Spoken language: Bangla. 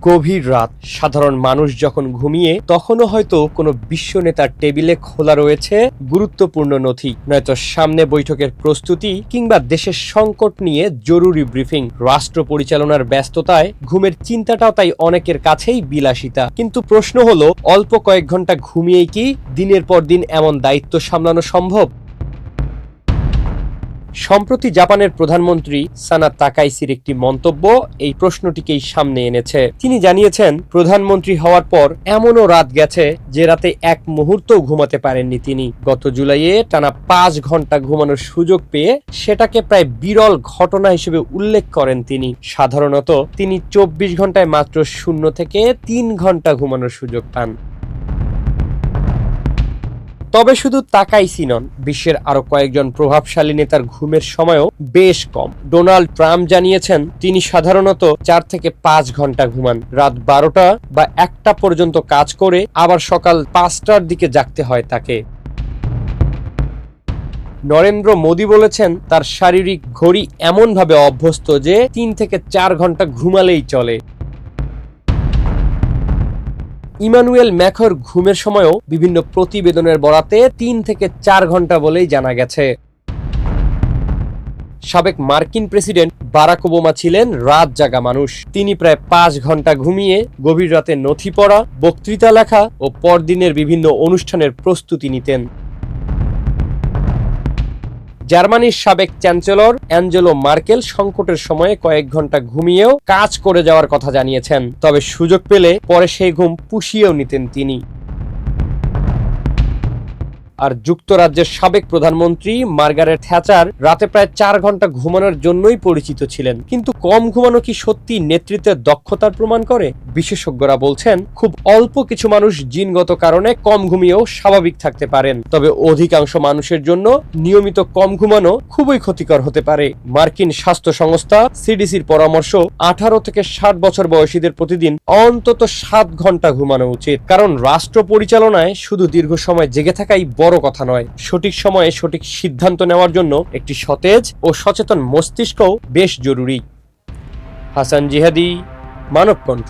গভীর রাত, সাধারণ মানুষ যখন ঘুমিয়ে তখনও হয়তো কোনো বিশ্ব নেতার টেবিলে খোলা রয়েছে গুরুত্বপূর্ণ নথি, নয়তো সামনে বৈঠকের প্রস্তুতি কিংবা দেশের সংকট নিয়ে জরুরি ব্রিফিং। রাষ্ট্র পরিচালনার ব্যস্ততায় ঘুমের চিন্তাটাও তাই অনেকের কাছেই বিলাসিতা। কিন্তু প্রশ্ন হলো, অল্প কয়েক ঘন্টা ঘুমিয়েই কি দিনের পর দিন এমন দায়িত্ব সামলানো সম্ভব? সম্প্রতি জাপানের প্রধানমন্ত্রী সানা তাকাইসির একটি মন্তব্য এই প্রশ্নটিকেই সামনে এনেছে। তিনি জানিয়েছেন, প্রধানমন্ত্রী হওয়ার পর এমনও রাত গেছে যে রাতে এক মুহূর্তও ঘুমাতে পারেননি তিনি। গত জুলাইয়ে টানা 5 ঘন্টা ঘুমানোর সুযোগ পেয়ে সেটাকে প্রায় বিরল ঘটনা হিসেবে উল্লেখ করেন তিনি। সাধারণত তিনি 24 ঘন্টায় মাত্র 0 থেকে 3 ঘন্টা ঘুমানোর সুযোগ পান। তবে শুধু তাকাইসি নন, বিশ্বের আরো কয়েকজন প্রভাবশালী নেতার ঘুমের সময়ও বেশ কম। ডোনাল্ড ট্রাম্প জানিয়েছেন, তিনি সাধারণত 4 থেকে 5 ঘন্টা ঘুমান। রাত 12টা বা 1টা পর্যন্ত কাজ করে আবার সকাল 5টার দিকে জাগতে হয় তাকে। নরেন্দ্র মোদী বলেছেন, তার শারীরিক ঘড়ি এমনভাবে অভ্যস্ত যে 3 থেকে 4 ঘন্টা ঘুমালেই চলে। ইমানুয়েল ম্যাখর ঘুমের সময়ও বিভিন্ন প্রতিবেদনের বরাতে 3 থেকে 4 ঘন্টা বলেই জানা গেছে। সাবেক মার্কিন প্রেসিডেন্ট বারাক ওবামা ছিলেন রাত জাগা মানুষ। তিনি প্রায় 5 ঘন্টা ঘুমিয়ে গভীর রাতে নথি পড়া, বক্তৃতা লেখা ও পরদিনের বিভিন্ন অনুষ্ঠানের প্রস্তুতি নিতেন। জার্মানির সাবেক চ্যান্সেলর অ্যাঞ্জেলো মার্কেল সংকটের সময়ে কয়েক ঘন্টা ঘুমিয়েও কাজ করে যাওয়ার কথা জানিয়েছেন। তবে সুযোগ পেলে পরে সেই ঘুম পুষিয়েও নিতেন তিনি। আর যুক্তরাজ্যের সাবেক প্রধানমন্ত্রী মার্গারেট থ্যাচার রাতে প্রায় 4 ঘন্টা ঘুমানোর জন্যই পরিচিত ছিলেন। কিন্তু কম ঘুমানো কি সত্যি নেতৃত্বের দক্ষতার প্রমাণ করে? বিশেষজ্ঞরা বলছেন, খুব অল্প কিছু মানুষ জিনগত কারণে কম ঘুমিয়েও স্বাভাবিক থাকতে পারেন। তবে অধিকাংশ মানুষের জন্য নিয়মিত কম ঘুমানো খুবই ক্ষতিকর হতে পারে। মার্কিন স্বাস্থ্য সংস্থা সিডিসির পরামর্শ, 18 থেকে 60 বছর বয়সীদের প্রতিদিন অন্তত 7 ঘন্টা ঘুমানো উচিত। কারণ রাষ্ট্র পরিচালনায় শুধু দীর্ঘ সময় জেগে থাকাই বড় কথা নয়, সঠিক সময়ে সঠিক সিদ্ধান্ত নেওয়ার জন্য একটি সতেজ ও সচেতন মস্তিষ্কও বেশ জরুরি। হাসান জিহাদি, মানবকণ্ঠ।